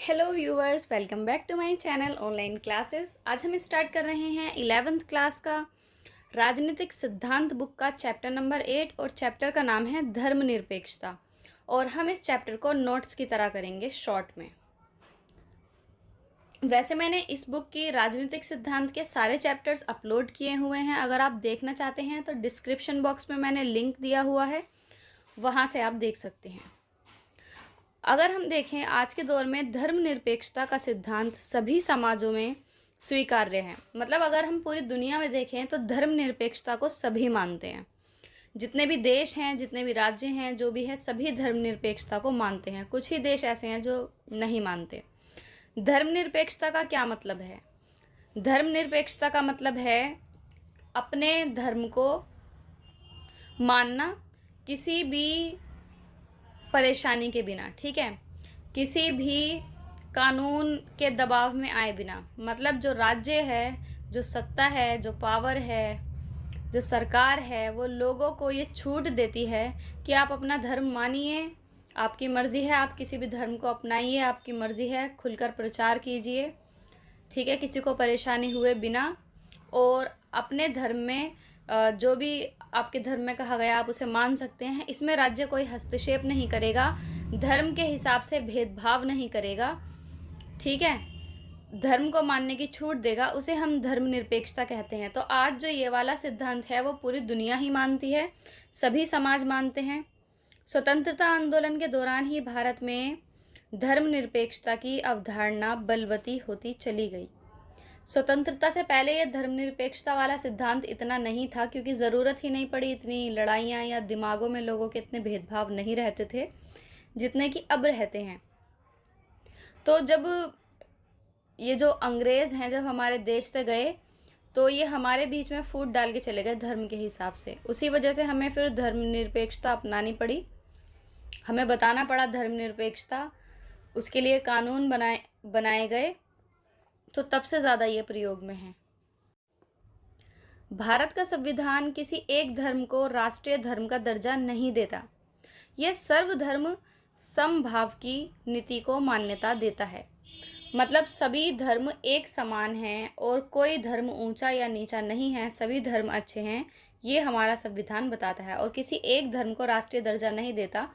Hello viewers, welcome back to my channel online classes. आज हम start कर रहे हैं 11th क्लास का राजनीतिक सिद्धांत बुक का चैप्टर नंबर 8 और चैप्टर का नाम है धर्मनिरपेक्षता। और हम इस चैप्टर को नोट्स की तरह करेंगे शॉर्ट में। वैसे मैंने इस बुक की राजनीतिक सिद्धांत के सारे चैप्टर्स अपलोड किए हुए हैं। अगर आप देखना चाहते हैं तो डिस्क्रिप्शन बॉक्स में मैंने लिंक दिया हुआ है, वहाँ से आप देख सकते हैं। अगर हम देखें आज के दौर में धर्मनिरपेक्षता का सिद्धांत सभी समाजों में स्वीकार्य है। मतलब अगर हम पूरी दुनिया में देखें तो धर्मनिरपेक्षता को सभी मानते हैं। जितने भी देश हैं, जितने भी राज्य हैं, जो भी है, सभी धर्मनिरपेक्षता को मानते हैं। कुछ ही देश ऐसे हैं जो नहीं मानते। धर्मनिरपेक्षता का क्या मतलब है? धर्मनिरपेक्षता का मतलब है अपने धर्म को मानना किसी भी परेशानी के बिना, ठीक है, किसी भी कानून के दबाव में आए बिना। मतलब जो राज्य है, जो सत्ता है, जो पावर है, जो सरकार है, वो लोगों को ये छूट देती है कि आप अपना धर्म मानिए, आपकी मर्ज़ी है, आप किसी भी धर्म को अपनाइए, आपकी मर्ज़ी है, खुलकर प्रचार कीजिए, ठीक है, किसी को परेशानी हुए बिना। और अपने धर्म में जो भी आपके धर्म में कहा गया आप उसे मान सकते हैं। इसमें राज्य कोई हस्तक्षेप नहीं करेगा, धर्म के हिसाब से भेदभाव नहीं करेगा, ठीक है, धर्म को मानने की छूट देगा, उसे हम धर्मनिरपेक्षता कहते हैं। तो आज जो ये वाला सिद्धांत है वो पूरी दुनिया ही मानती है, सभी समाज मानते हैं। स्वतंत्रता आंदोलन के दौरान ही भारत में धर्मनिरपेक्षता की अवधारणा बलवती होती चली गई। स्वतंत्रता से पहले यह धर्मनिरपेक्षता वाला सिद्धांत इतना नहीं था, क्योंकि ज़रूरत ही नहीं पड़ी, इतनी लड़ाइयाँ या दिमागों में लोगों के इतने भेदभाव नहीं रहते थे जितने कि अब रहते हैं। तो जब ये जो अंग्रेज़ हैं जब हमारे देश से गए तो ये हमारे बीच में फूट डाल के चले गए धर्म के हिसाब से। उसी वजह से हमें फिर धर्मनिरपेक्षता अपनानी पड़ी, हमें बताना पड़ा धर्मनिरपेक्षता, उसके लिए कानून बनाए गए। तो तब से ज़्यादा ये प्रयोग में है। भारत का संविधान किसी एक धर्म को राष्ट्रीय धर्म का दर्जा नहीं देता। यह सर्वधर्म समभाव की नीति को मान्यता देता है। मतलब सभी धर्म एक समान हैं और कोई धर्म ऊंचा या नीचा नहीं है, सभी धर्म अच्छे हैं, ये हमारा संविधान बताता है। और किसी एक धर्म को राष्ट्रीय दर्जा नहीं देता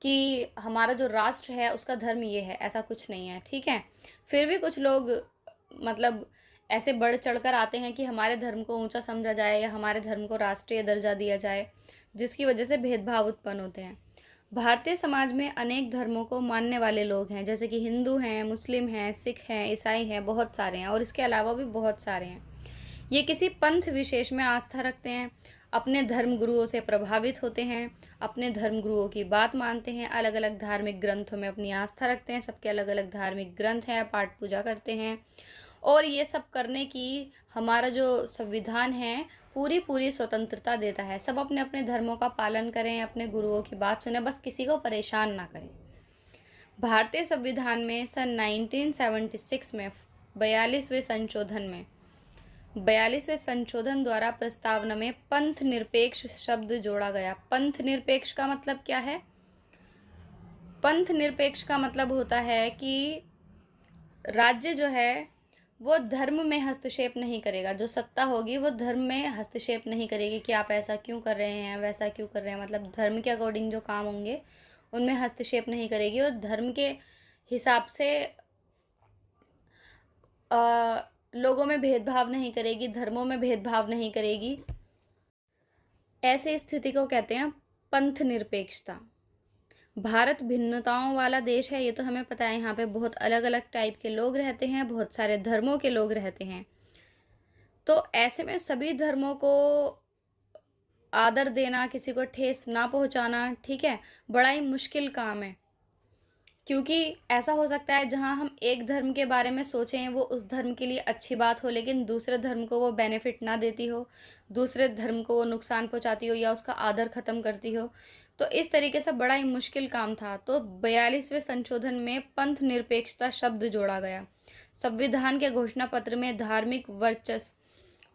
कि हमारा जो राष्ट्र है उसका धर्म ये है, ऐसा कुछ नहीं है, ठीक है। फिर भी कुछ लोग मतलब ऐसे बढ़ चढ़कर आते हैं कि हमारे धर्म को ऊंचा समझा जाए या हमारे धर्म को राष्ट्रीय दर्जा दिया जाए, जिसकी वजह से भेदभाव उत्पन्न होते हैं। भारतीय समाज में अनेक धर्मों को मानने वाले लोग हैं, जैसे कि हिंदू हैं, मुस्लिम हैं, सिख हैं, ईसाई हैं, बहुत सारे हैं और इसके अलावा भी बहुत सारे हैं। ये किसी पंथ विशेष में आस्था रखते हैं, अपने धर्म गुरुओं से प्रभावित होते हैं, अपने धर्म गुरुओं की बात मानते हैं, अलग अलग धार्मिक ग्रंथों में अपनी आस्था रखते हैं, सबके अलग अलग धार्मिक ग्रंथ हैं, पाठ पूजा करते हैं। और ये सब करने की हमारा जो संविधान है पूरी स्वतंत्रता देता है। सब अपने अपने धर्मों का पालन करें, अपने गुरुओं की बात सुनें, बस किसी को परेशान ना करें। भारतीय संविधान में सन 1976 में 42वें संशोधन द्वारा प्रस्तावना में पंथ निरपेक्ष शब्द जोड़ा गया। पंथ निरपेक्ष का मतलब क्या है? पंथ निरपेक्ष का मतलब होता है कि राज्य जो है वो धर्म में हस्तक्षेप नहीं करेगा, जो सत्ता होगी वो धर्म में हस्तक्षेप नहीं करेगी कि आप ऐसा क्यों कर रहे हैं, वैसा क्यों कर रहे हैं। मतलब धर्म के अकॉर्डिंग जो काम होंगे उनमें हस्तक्षेप नहीं करेगी और धर्म के हिसाब से लोगों में भेदभाव नहीं करेगी, धर्मों में भेदभाव नहीं करेगी। ऐसे स्थिति को कहते हैं पंथ निरपेक्षता। भारत भिन्नताओं वाला देश है, ये तो हमें पता है। यहाँ पे बहुत अलग अलग टाइप के लोग रहते हैं, बहुत सारे धर्मों के लोग रहते हैं। तो ऐसे में सभी धर्मों को आदर देना, किसी को ठेस ना पहुँचाना, ठीक है, बड़ा ही मुश्किल काम है। क्योंकि ऐसा हो सकता है जहाँ हम एक धर्म के बारे में सोचें वो उस धर्म के लिए अच्छी बात हो, लेकिन दूसरे धर्म को वो बेनिफिट ना देती हो, दूसरे धर्म को वो नुकसान पहुँचाती हो या उसका आदर ख़त्म करती हो। तो इस तरीके से बड़ा ही मुश्किल काम था। तो 42वें संशोधन में पंथ निरपेक्षता शब्द जोड़ा गया। संविधान के घोषणा पत्र में धार्मिक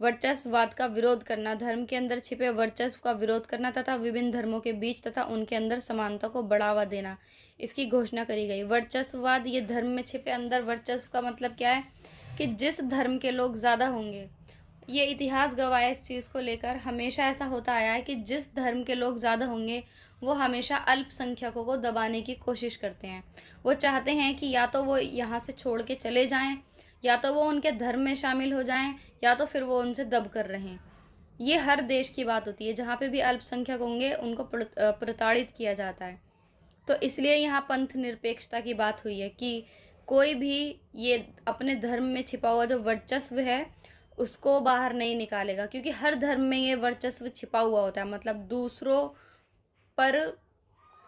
वर्चस्ववाद का विरोध करना, धर्म के अंदर छिपे वर्चस्व का विरोध करना तथा विभिन्न धर्मों के बीच तथा उनके अंदर समानता को बढ़ावा देना, इसकी घोषणा करी गई। वर्चस्ववाद, ये धर्म में छिपे अंदर वर्चस्व का मतलब क्या है कि जिस धर्म के लोग ज़्यादा होंगे, ये इतिहास गवाह है इस चीज़ को लेकर, हमेशा ऐसा होता आया है कि जिस धर्म के लोग ज़्यादा होंगे वो हमेशा अल्पसंख्यकों को दबाने की कोशिश करते हैं। वो चाहते हैं कि या तो वो यहाँ से छोड़ के चले जाएं, या तो वो उनके धर्म में शामिल हो जाएं, या तो फिर वो उनसे दब कर रहें। ये हर देश की बात होती है, जहाँ पे भी अल्पसंख्यक होंगे उनको प्रताड़ित किया जाता है। तो इसलिए यहाँ पंथ निरपेक्षता की बात हुई है कि कोई भी ये अपने धर्म में छिपा हुआ जो वर्चस्व है उसको बाहर नहीं निकालेगा, क्योंकि हर धर्म में ये वर्चस्व छिपा हुआ होता है। मतलब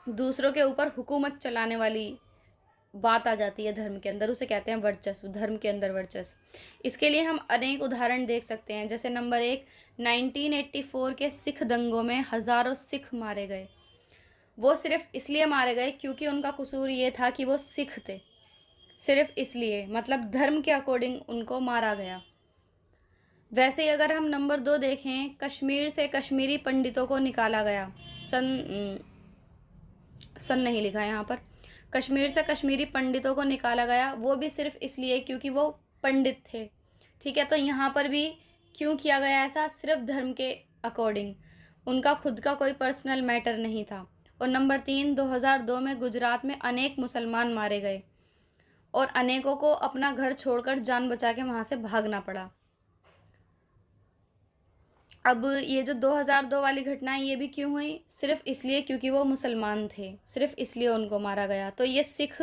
दूसरों के ऊपर हुकूमत चलाने वाली बात आ जाती है धर्म के अंदर, उसे कहते हैं वर्चस्व, धर्म के अंदर वर्चस्व। इसके लिए हम अनेक उदाहरण देख सकते हैं। जैसे नंबर 1, 1984 के सिख दंगों में हज़ारों सिख मारे गए। वो सिर्फ इसलिए मारे गए क्योंकि उनका कसूर ये था कि वो सिख थे, सिर्फ इसलिए, मतलब धर्म के अकॉर्डिंग उनको मारा गया। वैसे ही अगर हम नंबर 2 देखें, कश्मीर से कश्मीरी पंडितों को निकाला गया। सन नहीं लिखा यहाँ पर। कश्मीर से कश्मीरी पंडितों को निकाला गया, वो भी सिर्फ इसलिए क्योंकि वो पंडित थे। ठीक है, तो यहाँ पर भी क्यों किया गया ऐसा? सिर्फ धर्म के अकॉर्डिंग, उनका खुद का कोई पर्सनल मैटर नहीं था। और नंबर 3, 2002 में गुजरात में अनेक मुसलमान मारे गए और अनेकों को अपना घर छोड़कर जान बचा के वहाँ से भागना पड़ा। अब ये जो 2002 वाली घटना है ये भी क्यों हुई? सिर्फ इसलिए क्योंकि वो मुसलमान थे, सिर्फ इसलिए उनको मारा गया। तो ये सिख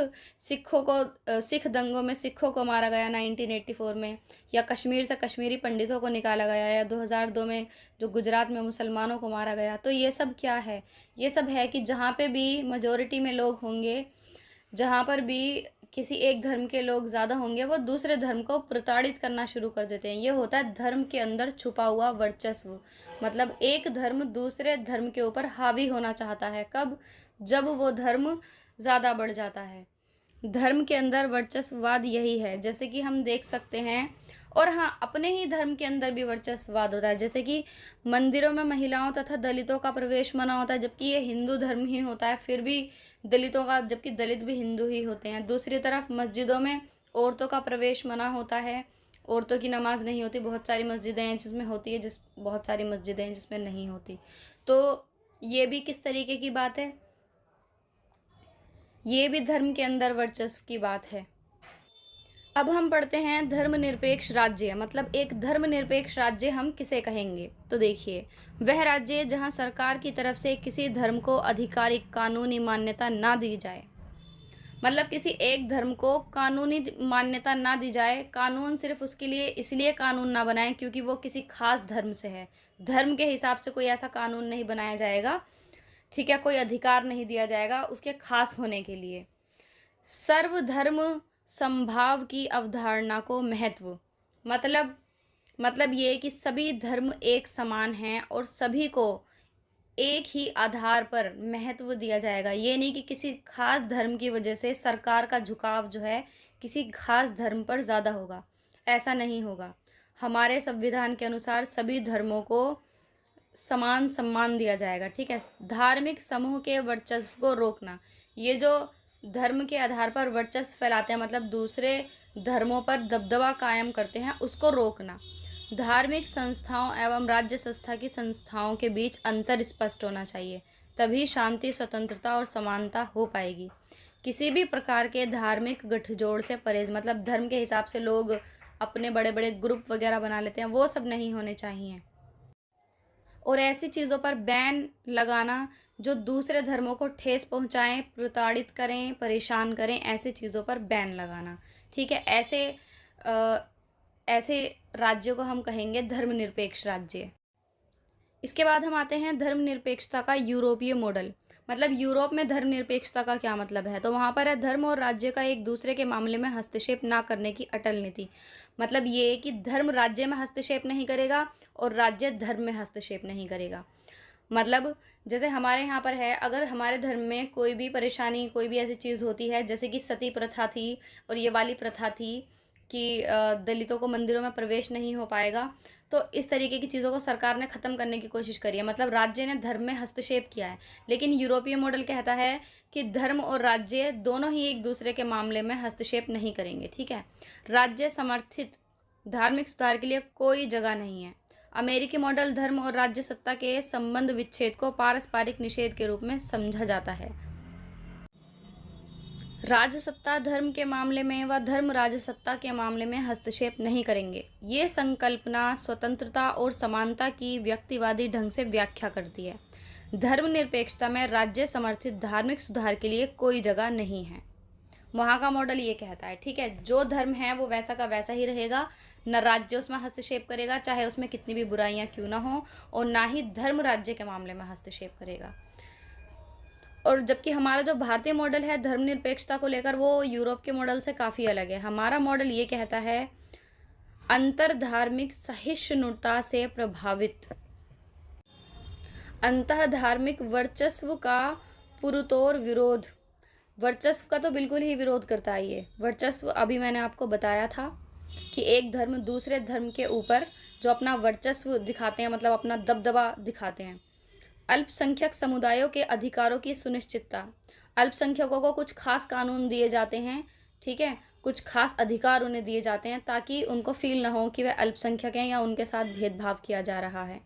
दंगों में सिखों को मारा गया 1984 में, या कश्मीर से कश्मीरी पंडितों को निकाला गया, या 2002 में जो गुजरात में मुसलमानों को मारा गया। तो ये सब क्या है? ये सब है कि जहाँ पे भी मेजॉरिटी में लोग होंगे, जहाँ पर भी किसी एक धर्म के लोग ज़्यादा होंगे, वो दूसरे धर्म को प्रताड़ित करना शुरू कर देते हैं। ये होता है धर्म के अंदर छुपा हुआ वर्चस्व। मतलब एक धर्म दूसरे धर्म के ऊपर हावी होना चाहता है। कब? जब वो धर्म ज़्यादा बढ़ जाता है। धर्म के अंदर वर्चस्ववाद यही है। जैसे कि हम देख सकते हैं, और हाँ, अपने ही धर्म के अंदर भी वर्चस्ववाद होता है। जैसे कि मंदिरों में महिलाओं तथा दलितों का प्रवेश मना होता है, जबकि ये हिंदू धर्म ही होता है, फिर भी दलितों का, जबकि दलित भी हिंदू ही होते हैं। दूसरी तरफ मस्जिदों में औरतों का प्रवेश मना होता है, औरतों की नमाज नहीं होती। बहुत सारी मस्जिदें हैं जिसमें होती है, बहुत सारी मस्जिदें हैं जिसमें नहीं होती। तो ये भी किस तरीके की बात है? ये भी धर्म के अंदर वर्चस्व की बात है। अब हम पढ़ते हैं धर्मनिरपेक्ष राज्य। मतलब एक धर्मनिरपेक्ष राज्य हम किसे कहेंगे? तो देखिए, वह राज्य जहां सरकार की तरफ से किसी धर्म को आधिकारिक कानूनी मान्यता ना दी जाए। मतलब किसी एक धर्म को कानूनी मान्यता ना दी जाए, कानून सिर्फ उसके लिए इसलिए कानून ना बनाए क्योंकि वो किसी खास धर्म से है। धर्म के हिसाब से कोई ऐसा कानून नहीं बनाया जाएगा, ठीक है, कोई अधिकार नहीं दिया जाएगा उसके खास होने के लिए। सर्वधर्म संभाव की अवधारणा को महत्व, मतलब ये कि सभी धर्म एक समान हैं और सभी को एक ही आधार पर महत्व दिया जाएगा। ये नहीं कि किसी खास धर्म की वजह से सरकार का झुकाव जो है किसी खास धर्म पर ज़्यादा होगा, ऐसा नहीं होगा। हमारे संविधान के अनुसार सभी धर्मों को समान सम्मान दिया जाएगा। ठीक है। धार्मिक समूह के वर्चस्व को रोकना, ये जो धर्म के आधार पर वर्चस्व फैलाते हैं, मतलब दूसरे धर्मों पर दबदबा कायम करते हैं, उसको रोकना। धार्मिक संस्थाओं एवं राज्य संस्था की संस्थाओं के बीच अंतर स्पष्ट होना चाहिए, तभी शांति, स्वतंत्रता और समानता हो पाएगी। किसी भी प्रकार के धार्मिक गठजोड़ से परहेज, मतलब धर्म के हिसाब से लोग अपने बड़े बड़े ग्रुप वगैरह बना लेते हैं, वो सब नहीं होने चाहिए। और ऐसी चीज़ों पर बैन लगाना जो दूसरे धर्मों को ठेस पहुंचाएं, प्रताड़ित करें, परेशान करें, ऐसी चीज़ों पर बैन लगाना। ठीक है। ऐसे राज्यों को हम कहेंगे धर्मनिरपेक्ष राज्य। इसके बाद हम आते हैं धर्मनिरपेक्षता का यूरोपीय मॉडल। मतलब यूरोप में धर्मनिरपेक्षता का क्या मतलब है? तो वहाँ पर है धर्म और राज्य का एक दूसरे के मामले में हस्तक्षेप ना करने की अटल नीति। मतलब ये कि धर्म राज्य में हस्तक्षेप नहीं करेगा और राज्य धर्म में हस्तक्षेप नहीं करेगा। मतलब जैसे हमारे यहाँ पर है, अगर हमारे धर्म में कोई भी परेशानी, कोई भी ऐसी चीज़ होती है, जैसे कि सती प्रथा थी और ये वाली प्रथा थी, कि दलितों को मंदिरों में प्रवेश नहीं हो पाएगा। तो इस तरीके की चीज़ों को सरकार ने ख़त्म करने की कोशिश करी है, मतलब राज्य ने धर्म में हस्तक्षेप किया है। लेकिन यूरोपीय मॉडल कहता है कि धर्म और राज्य दोनों ही एक दूसरे के मामले में हस्तक्षेप नहीं करेंगे, ठीक है। राज्य समर्थित धार्मिक सुधार के लिए कोई जगह नहीं है। अमेरिकी मॉडल धर्म और राज्य सत्ता के संबंध विच्छेद को पारस्परिक निषेध के रूप में समझा जाता है। राजसत्ता धर्म के मामले में व धर्म राजसत्ता के मामले में हस्तक्षेप नहीं करेंगे। ये संकल्पना स्वतंत्रता और समानता की व्यक्तिवादी ढंग से व्याख्या करती है। धर्मनिरपेक्षता में राज्य समर्थित धार्मिक सुधार के लिए कोई जगह नहीं है। वहाँ का मॉडल ये कहता है, ठीक है, जो धर्म है वो वैसा का वैसा ही रहेगा, न राज्य उसमें हस्तक्षेप करेगा, चाहे उसमें कितनी भी बुराइयां क्यों ना हो, और ना ही धर्म राज्य के मामले में हस्तक्षेप करेगा। और जबकि हमारा जो भारतीय मॉडल है धर्मनिरपेक्षता को लेकर, वो यूरोप के मॉडल से काफ़ी अलग है। हमारा मॉडल ये कहता है अंतर्धार्मिक सहिष्णुता से प्रभावित, अंतः धार्मिक वर्चस्व का पुरतोर विरोध। वर्चस्व का तो बिल्कुल ही विरोध करता है ये। वर्चस्व अभी मैंने आपको बताया था कि एक धर्म दूसरे धर्म के ऊपर जो अपना वर्चस्व दिखाते हैं, मतलब अपना दबदबा दिखाते हैं। अल्पसंख्यक समुदायों के अधिकारों की सुनिश्चितता। अल्पसंख्यकों को कुछ खास कानून दिए जाते हैं, ठीक है, कुछ खास अधिकार उन्हें दिए जाते हैं ताकि उनको फील ना हो कि वह अल्पसंख्यक हैं या उनके साथ भेदभाव किया जा रहा है।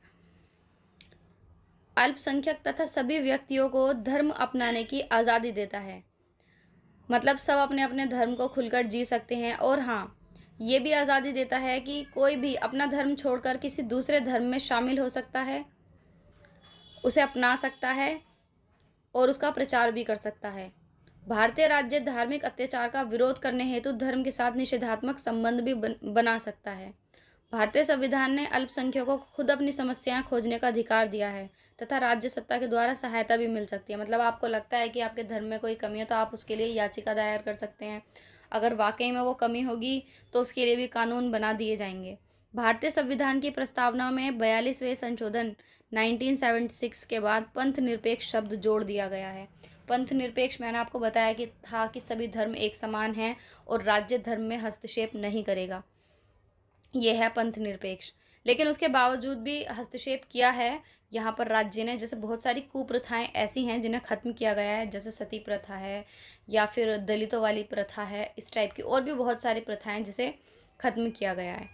अल्पसंख्यक तथा सभी व्यक्तियों को धर्म अपनाने की आज़ादी देता है, मतलब सब अपने अपने धर्म को खुलकर जी सकते हैं। और हाँ, ये भी आज़ादी देता है कि कोई भी अपना धर्म छोड़कर किसी दूसरे धर्म में शामिल हो सकता है, उसे अपना सकता है और उसका प्रचार भी कर सकता है। भारतीय राज्य धार्मिक अत्याचार का विरोध करने हेतु धर्म के साथ निषेधात्मक संबंध भी बना सकता है। भारतीय संविधान ने अल्पसंख्यकों को खुद अपनी समस्याएं खोजने का अधिकार दिया है तथा राज्य सत्ता के द्वारा सहायता भी मिल सकती है। मतलब आपको लगता है कि आपके धर्म में कोई कमी है तो आप उसके लिए याचिका दायर कर सकते हैं। अगर वाकई में वो कमी होगी तो उसके लिए भी कानून बना दिए जाएंगे। भारतीय संविधान की प्रस्तावना में 42वें संशोधन 1976 के बाद पंथ निरपेक्ष शब्द जोड़ दिया गया है। पंथ निरपेक्ष मैंने आपको बताया कि था कि सभी धर्म एक समान हैं और राज्य धर्म में हस्तक्षेप नहीं करेगा, ये है पंथ निरपेक्ष। लेकिन उसके बावजूद भी हस्तक्षेप किया है यहाँ पर राज्य ने। जैसे बहुत सारी कुप्रथाएं ऐसी हैं जिन्हें ख़त्म किया गया है, जैसे सती प्रथा है या फिर दलितों वाली प्रथा है, इस टाइप की और भी बहुत सारी प्रथाएं जिसे ख़त्म किया गया है।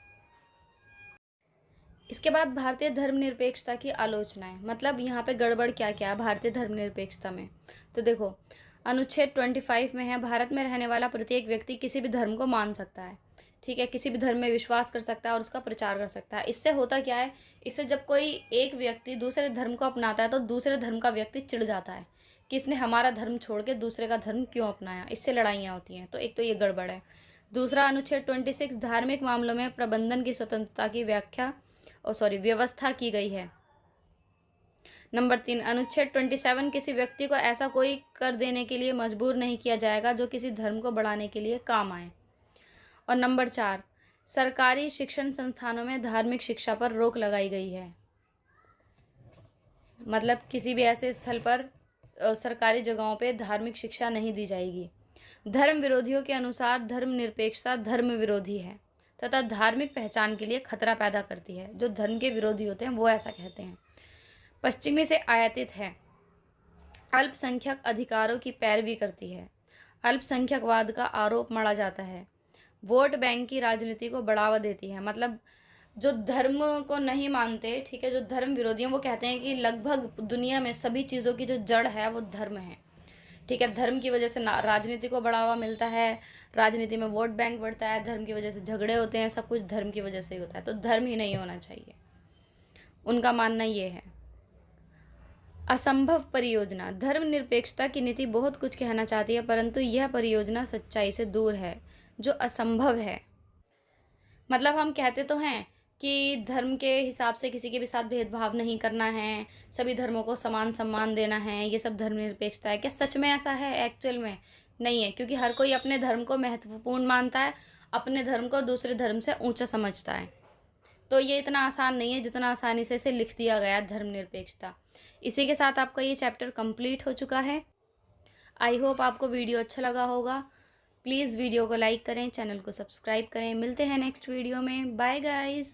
इसके बाद भारतीय धर्मनिरपेक्षता की आलोचना है, मतलब यहाँ पे गड़बड़ क्या क्या है भारतीय धर्मनिरपेक्षता में। तो देखो, अनुच्छेद 25 में है, भारत में रहने वाला प्रत्येक व्यक्ति किसी भी धर्म को मान सकता है, ठीक है, किसी भी धर्म में विश्वास कर सकता है और उसका प्रचार कर सकता है। इससे होता क्या है, इससे जब कोई एक व्यक्ति दूसरे धर्म को अपनाता है तो दूसरे धर्म का व्यक्ति चिढ़ जाता है कि इसने हमारा धर्म छोड़ के दूसरे का धर्म क्यों अपनाया, इससे लड़ाइयाँ होती हैं। तो एक तो ये गड़बड़ है। दूसरा, अनुच्छेद 26 धार्मिक मामलों में प्रबंधन की स्वतंत्रता की व्यवस्था की गई है। नंबर 3, अनुच्छेद 27 किसी व्यक्ति को ऐसा कोई कर देने के लिए मजबूर नहीं किया जाएगा जो किसी धर्म को बढ़ाने के लिए काम आए। और नंबर 4, सरकारी शिक्षण संस्थानों में धार्मिक शिक्षा पर रोक लगाई गई है, मतलब किसी भी ऐसे स्थल पर सरकारी जगहों पे धार्मिक शिक्षा नहीं दी जाएगी। धर्म विरोधियों के अनुसार धर्मनिरपेक्षता धर्म विरोधी है तथा धार्मिक पहचान के लिए खतरा पैदा करती है। जो धर्म के विरोधी होते हैं वो ऐसा कहते हैं। पश्चिमी से आयातित है, अल्पसंख्यक अधिकारों की पैरवी करती है, अल्पसंख्यकवाद का आरोप मढ़ा जाता है, वोट बैंक की राजनीति को बढ़ावा देती है। मतलब जो धर्म को नहीं मानते, ठीक है, जो धर्म विरोधी हैं, वो कहते हैं कि लगभग दुनिया में सभी चीज़ों की जो जड़ है वो धर्म है, ठीक है। धर्म की वजह से राजनीति को बढ़ावा मिलता है, राजनीति में वोट बैंक बढ़ता है, धर्म की वजह से झगड़े होते हैं, सब कुछ धर्म की वजह से ही होता है। तो धर्म ही नहीं होना चाहिए, उनका मानना ये है। असंभव परियोजना, धर्मनिरपेक्षता की नीति बहुत कुछ कहना चाहती है परंतु यह परियोजना सच्चाई से दूर है, जो असंभव है। मतलब हम कहते तो हैं कि धर्म के हिसाब से किसी के भी साथ भेदभाव नहीं करना है, सभी धर्मों को समान सम्मान देना है, ये सब धर्मनिरपेक्षता है। क्या सच में ऐसा है? एक्चुअल में नहीं है, क्योंकि हर कोई अपने धर्म को महत्वपूर्ण मानता है, अपने धर्म को दूसरे धर्म से ऊंचा समझता है। तो ये इतना आसान नहीं है जितना आसानी से इसे लिख दिया गया धर्मनिरपेक्षता। इसी के साथ आपका ये चैप्टर कंप्लीट हो चुका है। आई होप आपको वीडियो अच्छा लगा होगा। प्लीज़ वीडियो को लाइक करें, चैनल को सब्सक्राइब करें। मिलते हैं नेक्स्ट वीडियो में। Bye guys.